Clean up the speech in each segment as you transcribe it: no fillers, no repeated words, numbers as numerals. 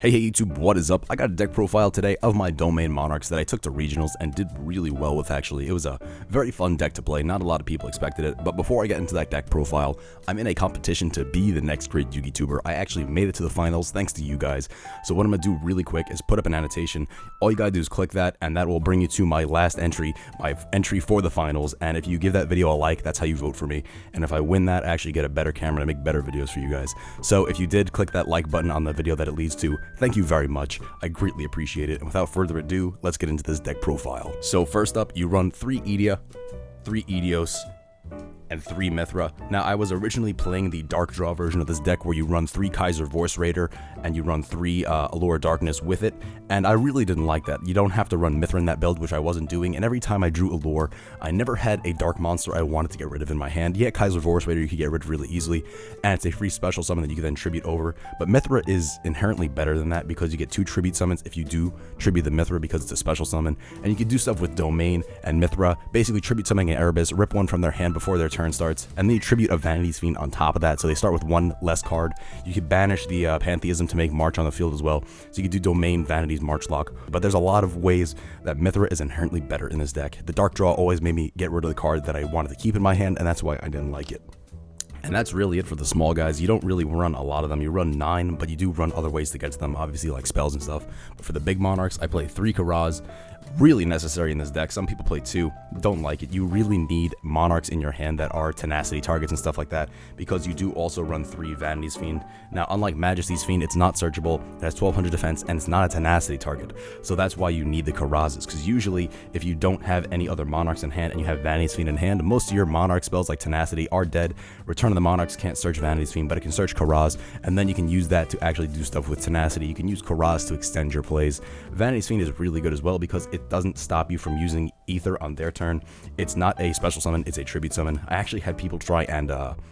Hey YouTube, what is up? I got a deck profile today of my domain Monarchs that I took to regionals and did really well with actually. It was a very fun deck to play, not a lot of people expected it, but before I get into that deck profile, I'm in a competition to be the next great Yugi tuber. I actually made it to the finals thanks to you guys. So what I'm going to do really quick is put up an annotation. All you got to do is click that and that will bring you to my last entry, my entry for the finals. And if you give that video a like, that's how you vote for me. And if I win that, I actually get a better camera to make better videos for you guys. So if you did click that like button on the video that it leads to, thank you very much. I greatly appreciate it. And without further ado, let's get into this deck profile. So first up, you run 3 Edea, 3 YUGIOH, and 3 Mithra. Now, I was originally playing the Dark Draw version of this deck where you run 3 Kaiser Voice Raider and you run 3 Allure Darkness with it, and I really didn't like that. You don't have to run Mithra in that build, which I wasn't doing, and every time I drew Allure, I never had a Dark Monster I wanted to get rid of in my hand. Yeah, Kaiser Voice Raider you could get rid of really easily, and it's a free special summon that you can then tribute over, but Mithra is inherently better than that because you get 2 tribute summons if you do tribute the Mithra because it's a special summon, and you can do stuff with Domain and Mithra, basically tribute summoning an Erebus, rip one from their hand before their turn starts, and then you tribute a Vanity's Fiend on top of that, so they start with 1 less card. You can banish the Pantheism to make March on the field as well, so you can do Domain, Vanity's, March Lock, but there's a lot of ways that Mithra is inherently better in this deck. The Dark Draw always made me get rid of the card that I wanted to keep in my hand, and that's why I didn't like it. And that's really it for the small guys. You don't really run a lot of them. You run 9, but you do run other ways to get to them, obviously like spells and stuff. But for the big Monarchs, I play 3 Karaz. Really necessary in this deck. Some people play 2, don't like it. You really need Monarchs in your hand that are tenacity targets and stuff like that, because you do also run 3 Vanity's Fiend. Now, unlike Majesty's Fiend, it's not searchable, it has 1200 defense, and it's not a tenacity target. So that's why you need the Karazes, because usually if you don't have any other Monarchs in hand and you have Vanity's Fiend in hand, most of your Monarch spells like tenacity are dead. Return of the Monarchs can't search Vanity's Fiend, but it can search Karaz, and then you can use that to actually do stuff with tenacity. You can use Karaz to extend your plays. Vanity's Fiend is really good as well because it doesn't stop you from using Ether on their turn. It's not a special summon, it's a tribute summon. I actually had people try and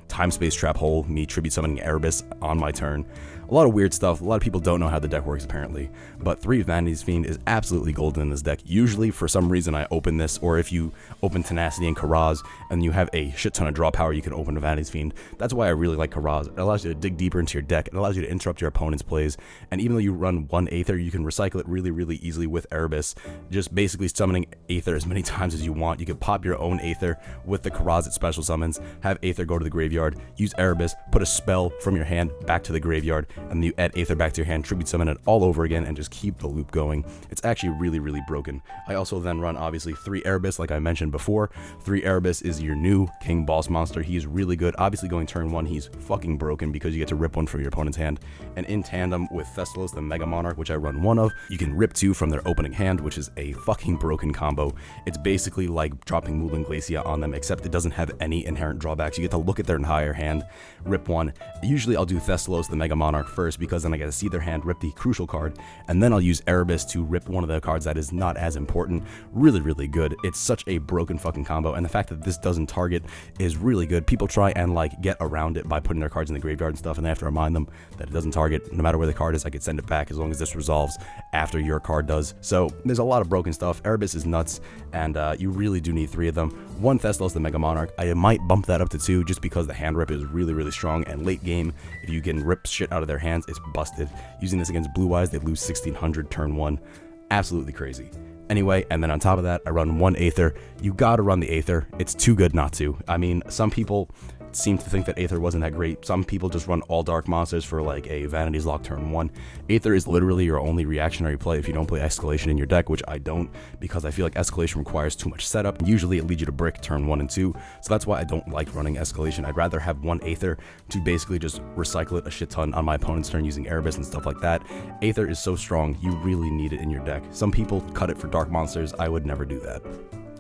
time space trap hole me tribute summoning Erebus on my turn. A lot of weird stuff. A lot of people don't know how the deck works apparently, but 3 Vanity's Fiend is absolutely golden in this deck. Usually for some reason I open this, or if you open Tenacity and Karaz and you have a shit ton of draw power, you can open a Vanity's Fiend. That's why I really like Karaz. It allows you to dig deeper into your deck. It allows you to interrupt your opponent's plays, and even though you run 1 Aether, you can recycle it really easily with Erebus, just basically summoning Aether as many times as you want. You can pop your own Aether with the Karaz at special summons, have Aether go to the graveyard, use Erebus, put a spell from your hand back to the graveyard, and then you add Aether back to your hand, tribute summon it all over again, and just keep the loop going. It's actually really broken. I also then run obviously 3 Erebus like I mentioned before. 3 Erebus is your new king boss monster. He's really good. Obviously going turn 1 he's fucking broken because you get to rip 1 from your opponent's hand, and in tandem with Thessalos the Mega Monarch, which I run 1 of, you can rip 2 from their opening hand, which is a fucking broken combo. It's basically like dropping Moulin Glacia on them, except it doesn't have any inherent drawbacks. You get to look at their entire hand, rip 1. Usually I'll do Thessalos the Mega Monarch first because then I get to see their hand, rip the crucial card, and then I'll use Erebus to rip one of the cards that is not as important. Really good. It's such a broken fucking combo, and the fact that this doesn't target is really good. People try and like get around it by putting their cards in the graveyard and stuff, and they have to remind them that it doesn't target. No matter where the card is, I could send it back as long as this resolves after your card does. So there's a lot of broken stuff. Erebus is nuts, and you really do need 3 of them. 1 Thessalos the Mega Monarch. I might bump that up to 2 just because the hand rip is really strong, and late game, if you can rip shit out of their hands, it's busted. Using this against Blue Eyes, they lose 1600 turn 1. Absolutely crazy. Anyway, and then on top of that, I run 1 Aether. You gotta run the Aether. It's too good not to. I mean, some people seem to think that Aether wasn't that great. Some people just run all dark monsters for like a Vanity's Lock turn 1. Aether is literally your only reactionary play if you don't play Escalation in your deck, which I don't, because I feel like Escalation requires too much setup. Usually it leads you to brick turn 1 and 2, so that's why I don't like running Escalation. I'd rather have 1 Aether to basically just recycle it a shit ton on my opponent's turn using Erebus and stuff like that. Aether is so strong, you really need it in your deck. Some people cut it for dark monsters. I would never do that.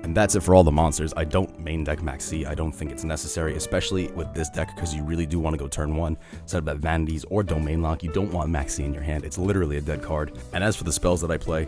And that's it for all the monsters. I don't main deck Max C. I don't think it's necessary, especially with this deck, because you really do want to go turn 1, set up that Vanities or Domain Lock. You don't want Max C in your hand. It's literally a dead card. And as for the spells that I play,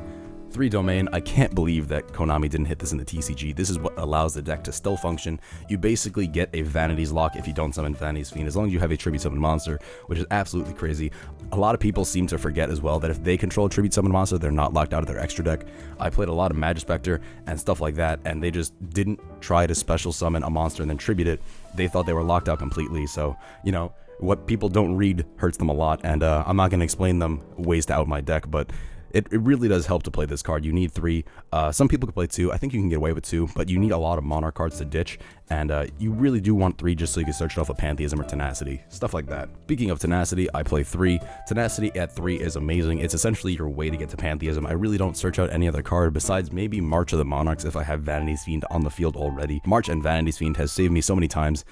3 Domain. I can't believe that Konami didn't hit this in the TCG. This is what allows the deck to still function. You basically get a Vanity's Lock if you don't summon Vanity's Fiend, as long as you have a Tribute Summon monster, which is absolutely crazy. A lot of people seem to forget as well that if they control a Tribute Summon monster, they're not locked out of their extra deck. I played a lot of Magispector and stuff like that, and they just didn't try to special summon a monster and then tribute it. They thought they were locked out completely, so, you know, What people don't read hurts them a lot, and I'm not going to explain them ways to out my deck, but it really does help to play this card. You need 3. Some people can play 2. I think you can get away with 2, but you need a lot of Monarch cards to ditch, and you really do want 3 just so you can search it off of Pantheism or Tenacity, stuff like that. Speaking of Tenacity, I play 3. Tenacity at 3 is amazing. It's essentially your way to get to Pantheism. I really don't search out any other card besides maybe March of the Monarchs if I have Vanity's Fiend on the field already. March and Vanity's Fiend has saved me so many times.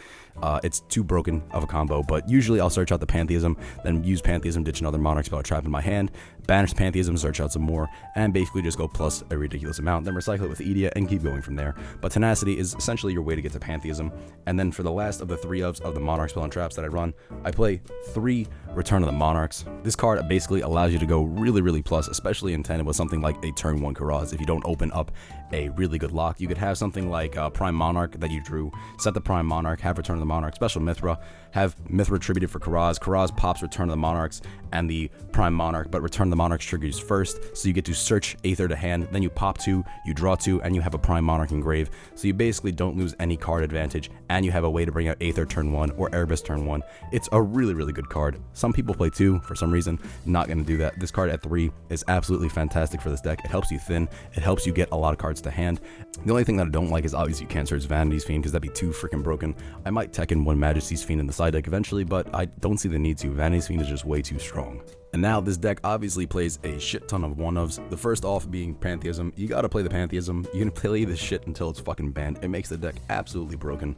It's too broken of a combo, but usually I'll search out the Pantheism, then use Pantheism, ditch another Monarch spell trap in my hand, banish Pantheism, search out some more, and basically just go plus a ridiculous amount, then recycle it with Edea and keep going from there. But Tenacity is essentially your way to get to Pantheism. And then for the last of the 3 of the Monarch spell and traps that I run, I play 3 Return of the Monarchs. This card basically allows you to go really plus, especially in tandem with something like a turn 1 Karaz. If you don't open up a really good lock, you could have something like Prime Monarch that you drew, set the Prime Monarch, have Return of the Monarch, special Mithra, have Mithra attributed for Karaz. Karaz pops Return of the Monarchs and the Prime Monarch, but Return of the Monarchs triggers first, so you get to search Aether to hand, then you pop 2, you draw 2, and you have a Prime Monarch in grave, so you basically don't lose any card advantage, and you have a way to bring out Aether turn 1 or Erebus turn 1. It's a really good card. Some people play 2 for some reason, not going to do that. This card at 3 is absolutely fantastic for this deck. It helps you thin, it helps you get a lot of cards to hand. The only thing that I don't like is obviously you can't search Vanity's Fiend because that'd be too freaking broken. I might tech in one Majesty's Fiend in the side deck eventually, but I don't see the need to. Vanity's Fiend is just way too strong. And now this deck obviously plays a shit ton of 1-ofs. The first off being Pantheism. You gotta play the Pantheism. You can play this shit until it's fucking banned. It makes the deck absolutely broken.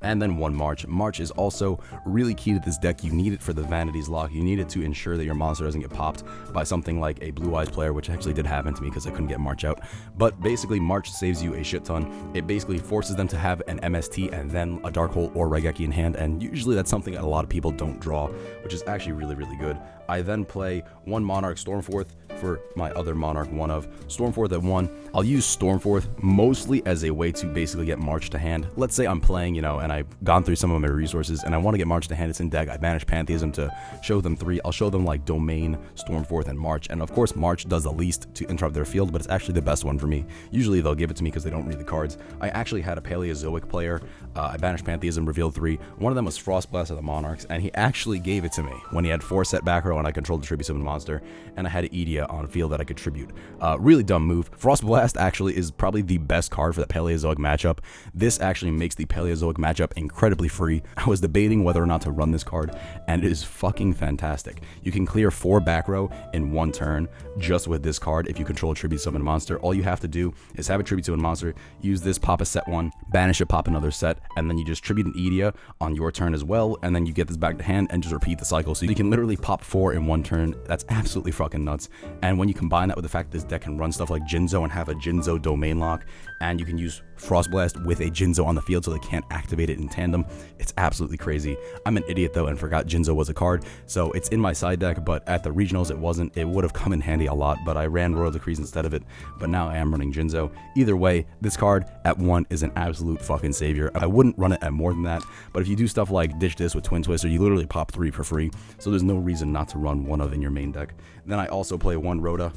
And then 1 March. March is also really key to this deck. You need it for the Vanity's Lock. You need it to ensure that your monster doesn't get popped by something like a Blue Eyes player, which actually did happen to me because I couldn't get March out. But basically, March saves you a shit ton. It basically forces them to have an MST and then a Dark Hole or Raigeki in hand, and usually that's something that a lot of people don't draw, which is actually really good. I then play 1 Monarch Stormforth for my other Monarch 1-of. Stormforth at 1. I'll use Stormforth mostly as a way to basically get March to hand. Let's say I'm playing, and I've gone through some of my resources and I want to get March to hand. It's in deck. I banish Pantheism to show them 3. I'll show them like Domain, Stormforth, and March. And of course, March does the least to interrupt their field, but it's actually the best one for me. Usually they'll give it to me because they don't read the cards. I actually had a Paleozoic player. I banished Pantheism, revealed 3. One of them was Frostblast of the Monarchs, and he actually gave it to me when he had 4 set back row and I controlled the tribute summon monster, and I had Edea on field that I could tribute. Really dumb move. Frostblast actually is probably the best card for the Paleozoic matchup. This actually makes the Paleozoic matchup incredibly free. I was debating whether or not to run this card, and it is fucking fantastic. You can clear 4 back row in 1 turn just with this card if you control a tribute summon monster. All you have to do is have a tribute summon monster, use this, pop a set 1, banish it, pop another set, and then you just tribute an Edea on your turn as well, and then you get this back to hand and just repeat the cycle. So you can literally pop 4 in 1 turn. That's absolutely fucking nuts. And when you combine that with the fact that this deck can run stuff like Jinzo and have a Jinzo domain lock, and you can use Frostblast with a Jinzo on the field so they can't activate it in tandem, it's absolutely crazy. I'm an idiot though and forgot Jinzo was a card, so it's in my side deck, but at the regionals it wasn't. It would have come in handy a lot, but I ran Royal Decrees instead of it, but now I am running Jinzo. Either way, this card at 1 is an absolute fucking savior. I wouldn't run it at more than that, but if you do stuff like ditch this with Twin Twister, you literally pop 3 for free, so there's no reason not to run 1 of in your main deck. Then I also play 1 Rhoda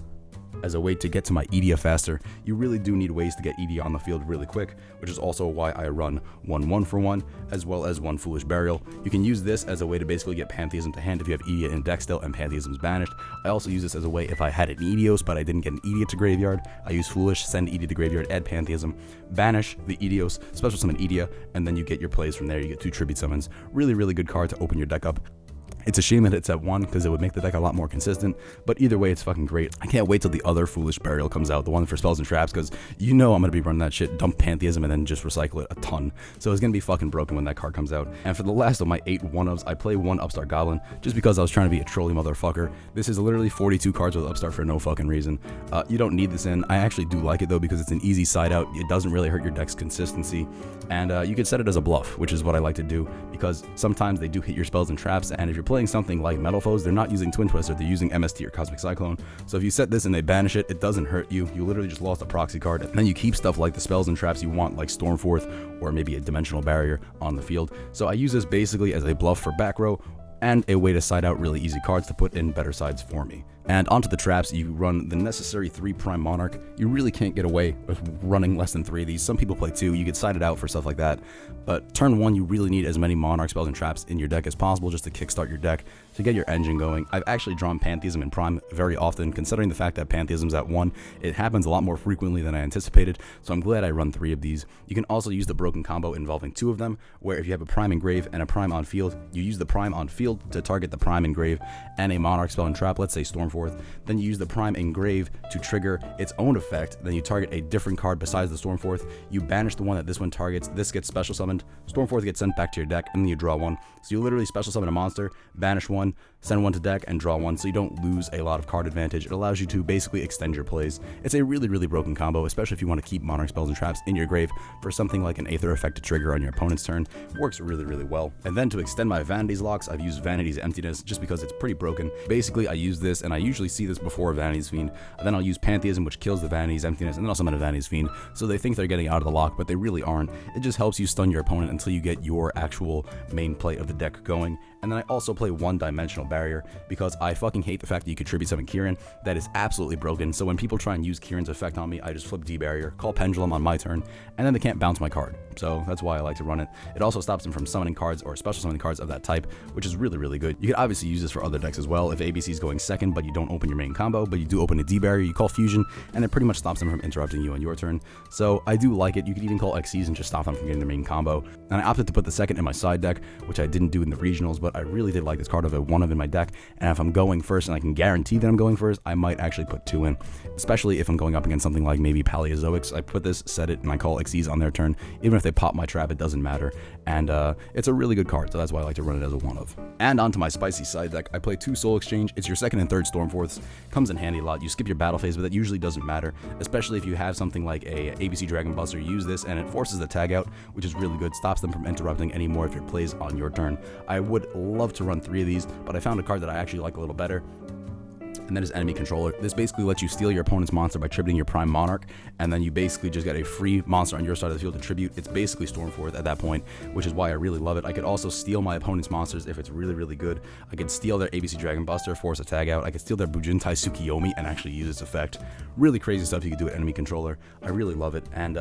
as a way to get to my Edea faster. You really do need ways to get Edea on the field really quick, which is also why I run 1 for 1, as well as 1 Foolish Burial. You can use this as a way to basically get Pantheism to hand if you have Edea in deck still and Pantheism's banished. I also use this as a way if I had an Edeos but I didn't get an Edea to graveyard, I use Foolish, send Edea to graveyard, add Pantheism, banish the Edeos, special summon Edea, and then you get your plays from there. You get 2 tribute summons. Really good card to open your deck up. It's a shame that it's at 1 because it would make the deck a lot more consistent, but either way, it's fucking great. I can't wait till the other Foolish Burial comes out, the one for spells and traps, because I'm going to be running that shit, dump Pantheism, and then just recycle it a ton. So it's going to be fucking broken when that card comes out. And for the last of my 8 1-ofs, I play 1 Upstart Goblin, just because I was trying to be a trolly motherfucker. This is literally 42 cards with Upstart for no fucking reason. You don't need this in. I actually do like it though, because it's an easy side out. It doesn't really hurt your deck's consistency, and you can set it as a bluff, which is what I like to do, because sometimes they do hit your spells and traps, and if you're playing something like Metal Foes, they're not using Twin Twister, they're using MST or Cosmic Cyclone. So if you set this and they banish it, it doesn't hurt you. You literally just lost a proxy card, and then you keep stuff like the spells and traps you want, like Stormforth or maybe a Dimensional Barrier on the field. So I use this basically as a bluff for back row and a way to side out really easy cards to put in better sides for me. And onto the traps, you run the necessary 3 Prime Monarch. You really can't get away with running less than 3 of these. Some people play 2, you get sided out for stuff like that. But turn 1, you really need as many Monarch spells and traps in your deck as possible just to kickstart your deck, to get your engine going. I've actually drawn Pantheism in Prime very often, considering the fact that Pantheism's at 1. It happens a lot more frequently than I anticipated, so I'm glad I run 3 of these. You can also use the broken combo involving 2 of them, where if you have a Prime Engrave and a Prime on field, you use the Prime on field to target the Prime Engrave and a Monarch spell and trap, let's say Stormforth. Then you use the Prime Engrave to trigger its own effect. Then you target a different card besides the Stormforth. You banish the one that this one targets. This gets special summoned. Stormforth gets sent back to your deck, and then you draw 1. So you literally special summon a monster, banish 1, send 1 to deck, and draw 1, so you don't lose a lot of card advantage. It allows you to basically extend your plays. It's a really, really broken combo, especially if you want to keep Monarch spells and traps in your grave for something like an Aether effect to trigger on your opponent's turn. It works really, really well. And then to extend my Vanity's locks, I've used Vanity's Emptiness just because it's pretty broken. Basically, I use this, and I usually see this before Vanity's Fiend. And then I'll use Pantheism, which kills the Vanity's Emptiness, and then I'll summon a Vanity's Fiend. So they think they're getting out of the lock, but they really aren't. It just helps you stun your opponent until you get your actual main play of the deck going. And then I also play 1-dimensional barrier because I fucking hate the fact that you contribute 7 Kieran. That is absolutely broken. So when people try and use Kieran's effect on me, I just flip D-barrier, call Pendulum on my turn, and then they can't bounce my card. So that's why I like to run it. It also stops them from summoning cards or special summoning cards of that type, which is really, really good. You can obviously use this for other decks as well. If ABC is going second, but you don't open your main combo, but you do open a D-barrier, you call Fusion, and it pretty much stops them from interrupting you on your turn. So I do like it. You could even call Xyz and just stop them from getting their main combo. And I opted to put the second in my side deck, which I didn't do in the regionals, but I really did like this card of a 1 of in my deck. And if I'm going first and I can guarantee that I'm going first, I might actually put 2 in, especially if I'm going up against something like maybe Paleozoics. I put this, set it, and I call Xyz on their turn. Even if they pop my trap, it doesn't matter. And it's a really good card, so that's why I like to run it as a 1 of. And onto my spicy side deck, I play 2 Soul Exchange. It's your second and third Stormforths. Comes in handy a lot. You skip your battle phase, but that usually doesn't matter, especially if you have something like a ABC Dragon Buster. You use this and it forces the tag out, which is really good. Stops them from interrupting any more of your plays on your turn. I would love to run 3 of these, but I found a card that I actually like a little better, and that is Enemy Controller. This basically lets you steal your opponent's monster by tributing your Prime Monarch, and then you basically just get a free monster on your side of the field to tribute. It's basically Stormforth at that point, which is why I really love it. I could also steal my opponent's monsters if it's really, really good. I could steal their ABC Dragon Buster, force a tag out. I could steal their Bujintai Tsukiyomi and actually use its effect. Really crazy stuff you could do with Enemy Controller. I really love it. And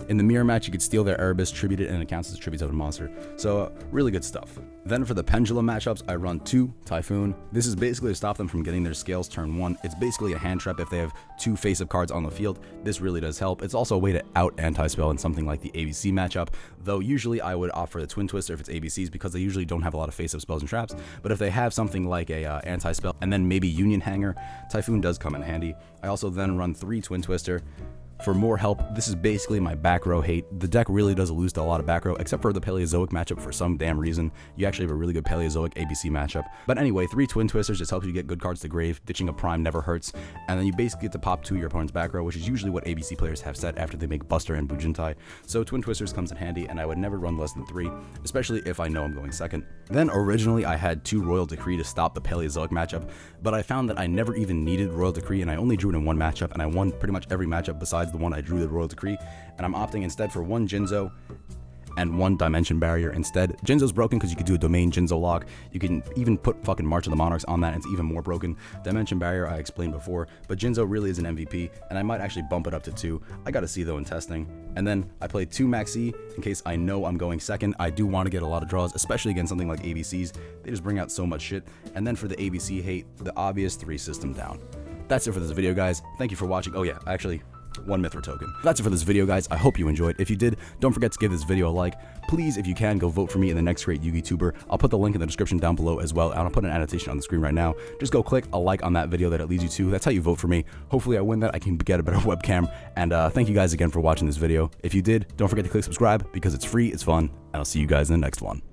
in the mirror match, you could steal their Erebus, tribute it, and it counts as a tribute to a monster. So really good stuff. Then for the Pendulum matchups, I run 2 Typhoon. This is basically to stop them from getting their scales turn 1. It's basically a hand trap if they have 2 face-up cards on the field. This really does help. It's also a way to out anti-spell in something like the ABC matchup, though usually I would opt for the Twin Twister if it's ABCs because they usually don't have a lot of face-up spells and traps. But if they have something like a anti-spell and then maybe Union Hanger, Typhoon does come in handy. I also then run 3 Twin Twister. For more help, this is basically my back row hate. The deck really does lose to a lot of back row, except for the Paleozoic matchup for some damn reason. You actually have a really good Paleozoic ABC matchup. But anyway, 3 Twin Twisters just helps you get good cards to grave. Ditching a Prime never hurts. And then you basically get to pop 2 your opponent's back row, which is usually what ABC players have set after they make Buster and Bujintai. So Twin Twisters comes in handy, and I would never run less than 3, especially if I know I'm going second. Then originally I had 2 Royal Decree to stop the Paleozoic matchup, but I found that I never even needed Royal Decree, and I only drew it in 1 matchup, and I won pretty much every matchup besides the one I drew the Royal Decree, and I'm opting instead for 1 Jinzo and 1 Dimension Barrier instead. Jinzo's broken because you could do a Domain Jinzo lock. You can even put fucking March of the Monarchs on that, and it's even more broken. Dimension Barrier I explained before, but Jinzo really is an MVP, and I might actually bump it up to 2. I gotta see though in testing. And then I play 2 Maxi in case I know I'm going second. I do want to get a lot of draws, especially against something like ABCs. They just bring out so much shit. And then for the ABC hate, the obvious 3 System Down. That's it for this video, guys. Thank you for watching. Oh yeah, actually, 1 Mithra token. That's it for this video, guys. I hope you enjoyed. If you did, don't forget to give this video a like. Please, if you can, go vote for me in the next great Yugi tuber. I'll put the link in the description down below as well, and I'll put an annotation on the screen right now. Just go click a like on that video that it leads you to. That's how you vote for me. Hopefully I win that. I can get a better webcam. And thank you guys again for watching this video. If you did, don't forget to click subscribe because it's free, it's fun, and I'll see you guys in the next one.